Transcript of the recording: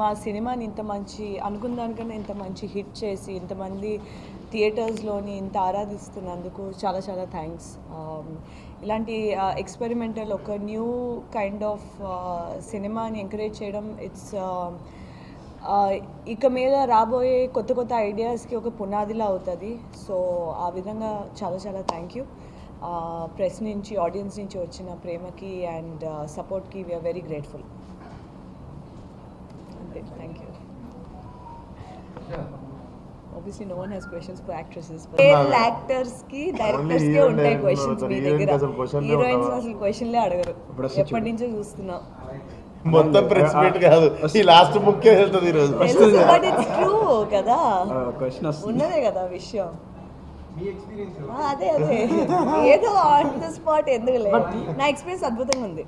మా సినిమాని ఇంత మంచి అనుకున్న దానికన్నా ఇంత మంచి హిట్ చేసి ఇంతమంది థియేటర్స్లోని ఇంత ఆరాధిస్తున్నందుకు చాలా చాలా థ్యాంక్స్. ఇలాంటి ఎక్స్పెరిమెంటల్ ఒక న్యూ కైండ్ ఆఫ్ సినిమాని ఎంకరేజ్ చేయడం ఇట్స్ ఇక మీద రాబోయే కొత్త కొత్త ఐడియాస్కి ఒక పునాదిలా అవుతుంది. సో ఆ విధంగా చాలా చాలా థ్యాంక్ యూ. ప్రెస్ నుంచి ఆడియన్స్ నుంచి వచ్చిన ప్రేమకి అండ్ సపోర్ట్కి వీఆర్ వెరీ గ్రేట్ఫుల్. అంతే, thank you. Obviously no one has questions for actresses. Actors ki directors ke untai questions మీ దగ్గర. హీరోయిన్స్ అసలు క్వశ్చన్లే అడగరు. ఎప్పటి నుంచో చూస్తున్నా. మొత్తం ప్రెస్ మీట్ కాదు, ఈ లాస్ట్ బుక్కే వెళ్తుంది ఈరోజు. బట్ ఇట్స్ ట్రూ కదా, ఉన్నదే కదా విషయం. అదే అదే ఏదో ఆన్ ద స్పాట్ ఎందుకులే. నా ఎక్స్పీరియన్స్ అద్భుతంగా ఉంది.